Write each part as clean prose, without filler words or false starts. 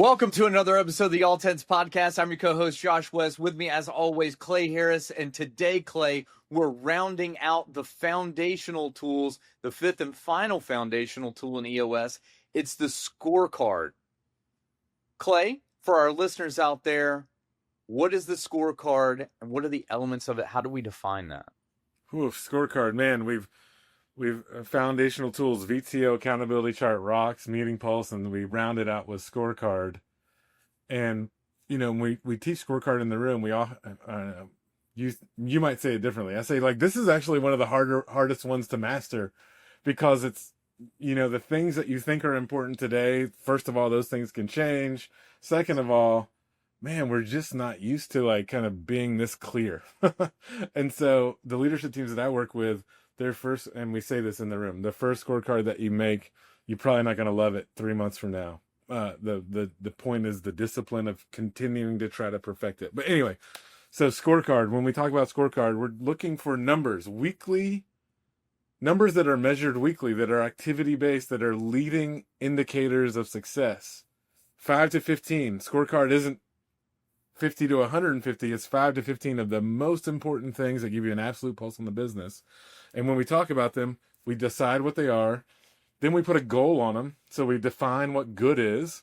Welcome to another episode of the All Tens Podcast. I'm your co-host, Josh West. With me, as always, Clay Harris. And today, Clay, we're rounding out the foundational tools, the fifth and final foundational tool in EOS. It's the scorecard. Clay, for our listeners out there, what is the scorecard and what are the elements of it? How do we define that? Scorecard, man, we've foundational tools, VTO, accountability chart, rocks, meeting pulse, and we round it out with scorecard. And when we teach scorecard in the room, we all you might say it differently. I say, like, this is actually one of the hardest ones to master, because it's the things that you think are important today, first of all, those things can change. Second of all, man, we're just not used to like kind of being this clear. And so the leadership teams that I work with, their first, and we say this in the room, the first scorecard that you make, you're probably not going to love it 3 months from now. The point is the discipline of continuing to try to perfect it. But anyway, so scorecard, when we talk about scorecard, we're looking for numbers, numbers that are measured weekly, that are activity based, that are leading indicators of success. 5 to 15. Scorecard isn't 50 to 150. It's 5 to 15 of the most important things that give you an absolute pulse on the business. And when we talk about them, we decide what they are. Then we put a goal on them. So we define what good is.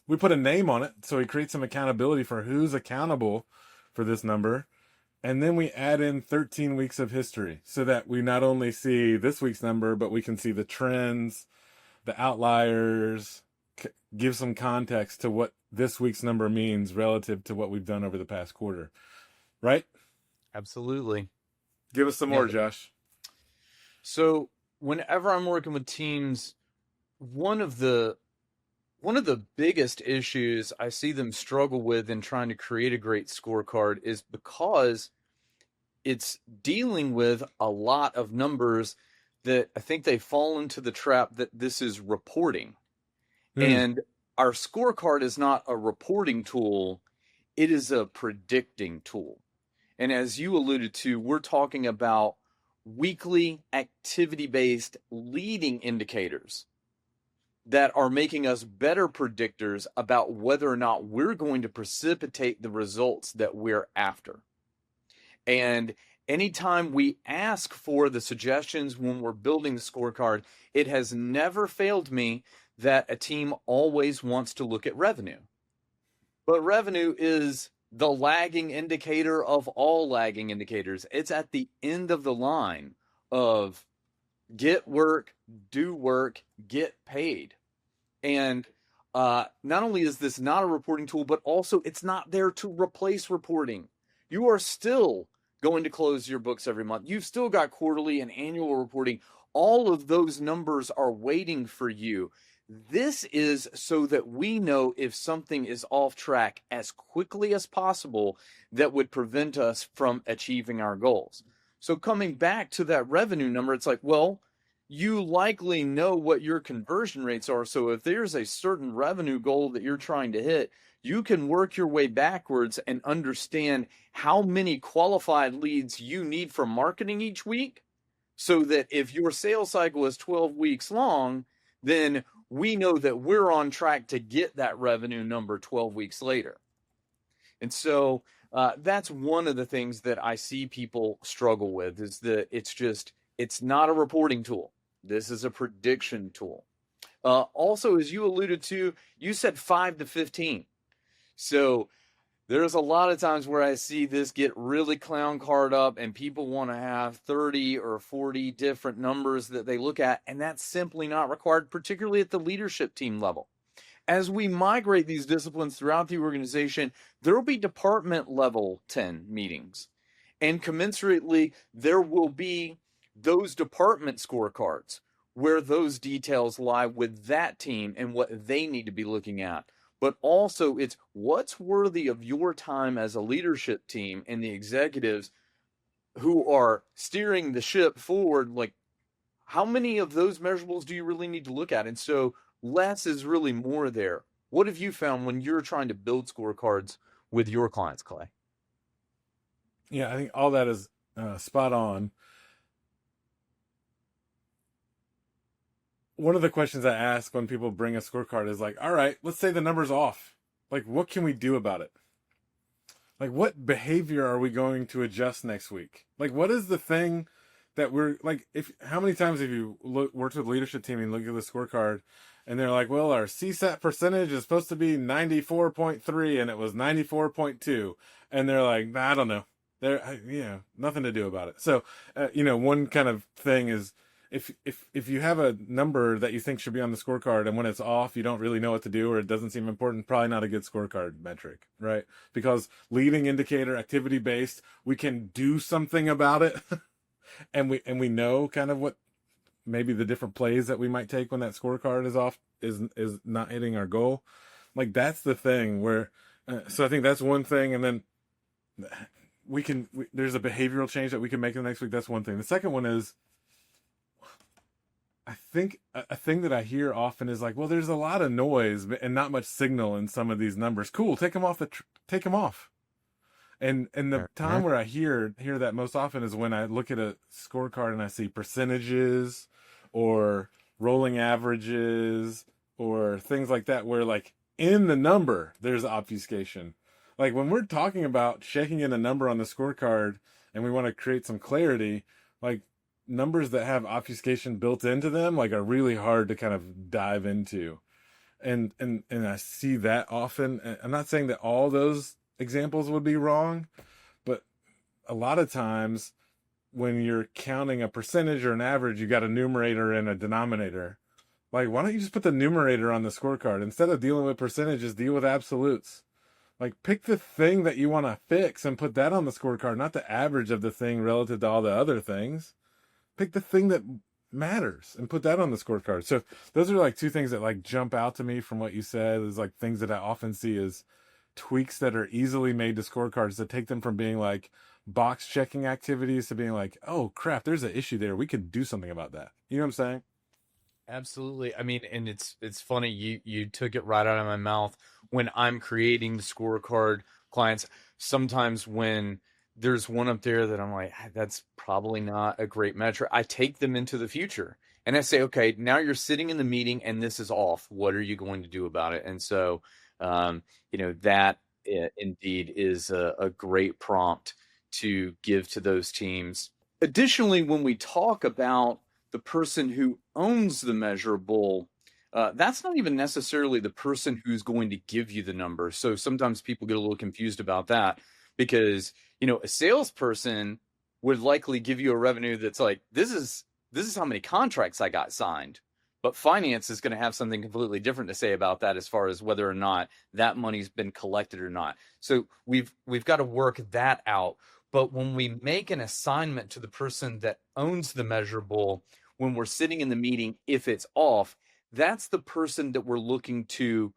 We put a name on it. So we create some accountability for who's accountable for this number. And then we add in 13 weeks of history so that we not only see this week's number, but we can see the trends, the outliers, give some context to what this week's number means relative to what we've done over the past quarter. Right? Absolutely. Give us some more, Josh. So whenever I'm working with teams, one of the biggest issues I see them struggle with in trying to create a great scorecard is because it's dealing with a lot of numbers that I think they fall into the trap that this is reporting. And our scorecard is not a reporting tool. It is a predicting tool. And as you alluded to, we're talking about weekly activity-based leading indicators that are making us better predictors about whether or not we're going to precipitate the results that we're after. And anytime we ask for the suggestions when we're building the scorecard, it has never failed me that a team always wants to look at revenue. But revenue is the lagging indicator of all lagging indicators. It's at the end of the line of get work, do work, get paid. And not only is this not a reporting tool, but also it's not there to replace reporting. You are still going to close your books every month. You've still got quarterly and annual reporting. All of those numbers are waiting for you. This is so that we know if something is off track as quickly as possible that would prevent us from achieving our goals. So coming back to that revenue number, it's like, well, you likely know what your conversion rates are. So if there's a certain revenue goal that you're trying to hit, you can work your way backwards and understand how many qualified leads you need for marketing each week, so that if your sales cycle is 12 weeks long, then we know that we're on track to get that revenue number 12 weeks later. And so that's one of the things that I see people struggle with, is that it's not a reporting tool. This is a prediction tool. Also, as you alluded to, you said 5 to 15. So there's a lot of times where I see this get really clown card up and people want to have 30 or 40 different numbers that they look at, and that's simply not required, particularly at the leadership team level. As we migrate these disciplines throughout the organization, there will be department level 10 meetings, and commensurately, there will be those department scorecards where those details lie with that team and what they need to be looking at. But also it's what's worthy of your time as a leadership team and the executives who are steering the ship forward. Like, how many of those measurables do you really need to look at? And so less is really more there. What have you found when you're trying to build scorecards with your clients, Clay? Yeah, I think all that is spot on. one of the questions I ask when people bring a scorecard is like, all right, let's say the number's off. Like, what can we do about it? Like, what behavior are we going to adjust next week? Like, what is the thing that we're like, if how many times have you worked with leadership team and look at the scorecard and they're like, well, our CSAT percentage is supposed to be 94.3 and it was 94.2. And they're like, nah, I don't know. Nothing to do about it. So, one kind of thing is if you have a number that you think should be on the scorecard and when it's off, you don't really know what to do or it doesn't seem important, probably not a good scorecard metric, right? Because leading indicator, activity based, we can do something about it. And we know kind of what maybe the different plays that we might take when that scorecard is off is not hitting our goal. Like that's the thing where so I think that's one thing. And then there's a behavioral change that we can make in the next week. That's one thing. The second one is I think a thing that I hear often is like, well, there's a lot of noise and not much signal in some of these numbers. Cool, take them off take them off. And the time where I hear that most often is when I look at a scorecard and I see percentages or rolling averages or things like that, where like in the number there's obfuscation. Like when we're talking about checking in a number on the scorecard and we want to create some clarity, like numbers that have obfuscation built into them like are really hard to kind of dive into. And I see that often. I'm not saying that all those examples would be wrong, but a lot of times when you're counting a percentage or an average, you got a numerator and a denominator. Like, why don't you just put the numerator on the scorecard? Instead of dealing with percentages, deal with absolutes. Like, pick the thing that you want to fix and put that on the scorecard, not the average of the thing relative to all the other things. Pick the thing that matters and put that on the scorecard. So those are like two things that like jump out to me from what you said. Is like things that I often see as tweaks that are easily made to scorecards that take them from being like box checking activities to being like, oh crap, there's an issue there. We could do something about that. You know what I'm saying? Absolutely. I mean, and it's funny you took it right out of my mouth. When I'm creating the scorecard, clients sometimes when there's one up there that I'm like, "Ah, that's probably not a great metric," I take them into the future and I say, okay, now you're sitting in the meeting and this is off. What are you going to do about it? And so, that indeed is a great prompt to give to those teams. Additionally, when we talk about the person who owns the measurable, that's not even necessarily the person who's going to give you the number. So sometimes people get a little confused about that because, a salesperson would likely give you a revenue that's like, this is how many contracts I got signed. But finance is going to have something completely different to say about that as far as whether or not that money's been collected or not. So we've got to work that out. But when we make an assignment to the person that owns the measurable, when we're sitting in the meeting, if it's off, that's the person that we're looking to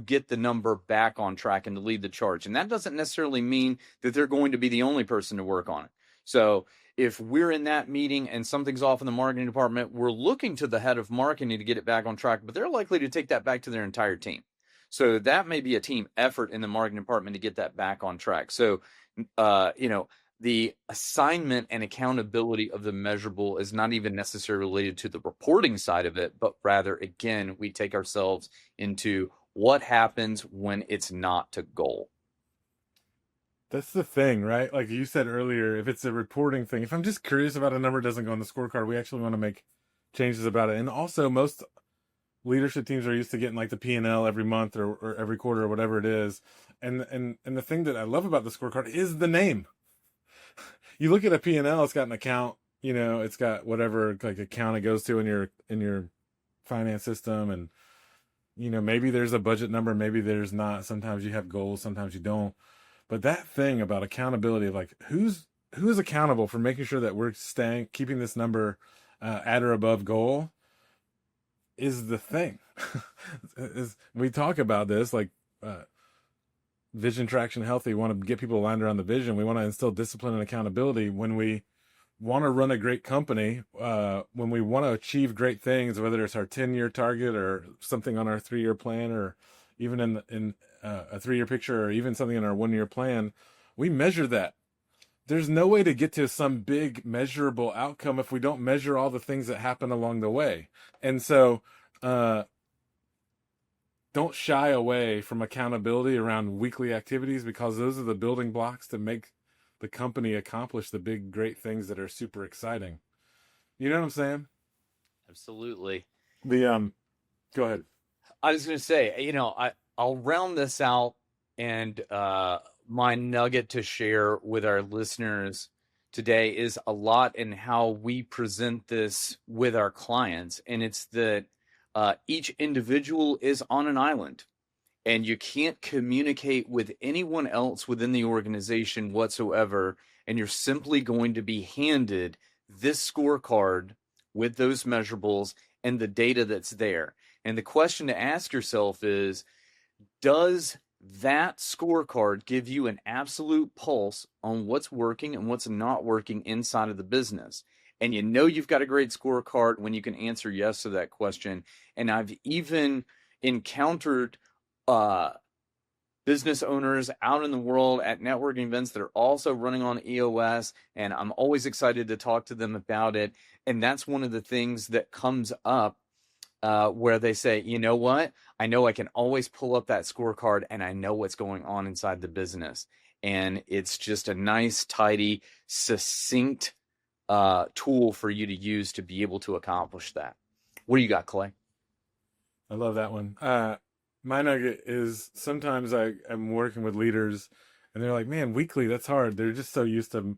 get the number back on track and to lead the charge. And that doesn't necessarily mean that they're going to be the only person to work on it. So if we're in that meeting and something's off in the marketing department, we're looking to the head of marketing to get it back on track, but they're likely to take that back to their entire team. So that may be a team effort in the marketing department to get that back on track. So, the assignment and accountability of the measurable is not even necessarily related to the reporting side of it, but rather, again, we take ourselves into what happens when it's not to goal. That's the thing, right? Like you said earlier, if it's a reporting thing, if I'm just curious about a number that doesn't go on the scorecard, we actually want to make changes about it. And also most leadership teams are used to getting like the P&L every month or every quarter or whatever it is. And the thing that I love about the scorecard is the name. You look at a P&L, it's got an account, it's got whatever like account it goes to in your finance system. And, maybe there's a budget number, maybe there's not. Sometimes you have goals, sometimes you don't. But that thing about accountability of like who is accountable for making sure that we're keeping this number at or above goal is the thing. We talk about this like vision, traction, healthy. We want to get people aligned around the vision. We want to instill discipline and accountability when we want to run a great company, when we want to achieve great things, whether it's our 10-year target or something on our 3-year plan, or even in a 3-year picture, or even something in our 1-year plan. We measure that. there's no way to get to some big measurable outcome if we don't measure all the things that happen along the way. And so, uh, don't shy away from accountability around weekly activities, because those are the building blocks to make the company accomplish the big, great things that are super exciting. You know what I'm saying? Absolutely. The Go ahead. I was going to say, I'll round this out, and my nugget to share with our listeners today is a lot in how we present this with our clients, and it's that each individual is on an island, and you can't communicate with anyone else within the organization whatsoever, and you're simply going to be handed this scorecard with those measurables and the data that's there. And the question to ask yourself is, does that scorecard give you an absolute pulse on what's working and what's not working inside of the business? And you've got a great scorecard when you can answer yes to that question. And I've even encountered business owners out in the world at networking events that are also running on EOS, and I'm always excited to talk to them about it. And that's one of the things that comes up where they say, you know what? I know I can always pull up that scorecard and I know what's going on inside the business. And it's just a nice, tidy, succinct tool for you to use to be able to accomplish that. What do you got, Clay? I love that one. My nugget is, sometimes I am working with leaders and they're like, man, weekly, that's hard. They're just so used to,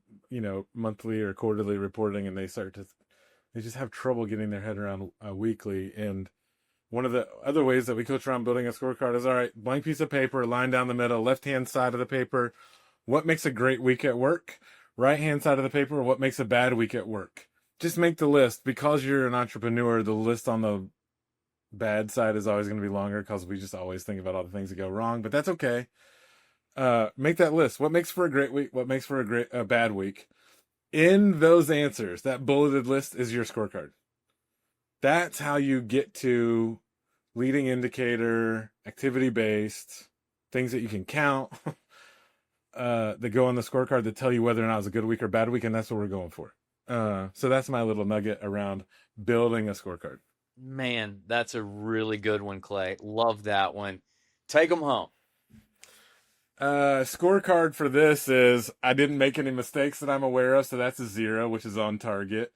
monthly or quarterly reporting, and they just have trouble getting their head around weekly. And one of the other ways that we coach around building a scorecard is, all right, blank piece of paper, line down the middle, left-hand side of the paper, what makes a great week at work? Right-hand side of the paper, what makes a bad week at work? Just make the list. Because you're an entrepreneur, the list on the bad side is always going to be longer, because we just always think about all the things that go wrong, but that's okay. Make that list. What makes for a great week? What makes for a bad week? In those answers, that bulleted list is your scorecard. That's how you get to leading indicator, activity-based, things that you can count, that go on the scorecard that tell you whether or not it's a good week or bad week, and that's what we're going for. So that's my little nugget around building a scorecard. Man, that's a really good one, Clay. Love that one. Take them home. Scorecard for this is, I didn't make any mistakes that I'm aware of, so that's a 0, which is on target.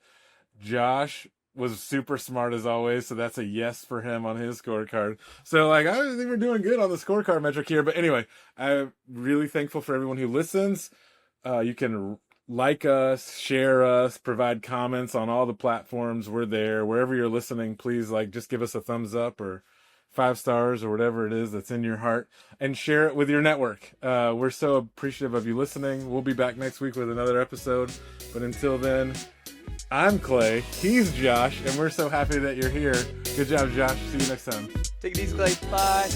Josh was super smart as always, so that's a yes for him on his scorecard. So I think we're doing good on the scorecard metric here. But anyway, I'm really thankful for everyone who listens. You can like us, share us, provide comments on all the platforms. We're there. Wherever you're listening, please just give us a thumbs up or 5 stars or whatever it is that's in your heart, and share it with your network. We're so appreciative of you listening. We'll be back next week with another episode. But until then, I'm Clay. He's Josh, and we're so happy that you're here. Good job, Josh. See you next time. Take it easy, Clay. Bye.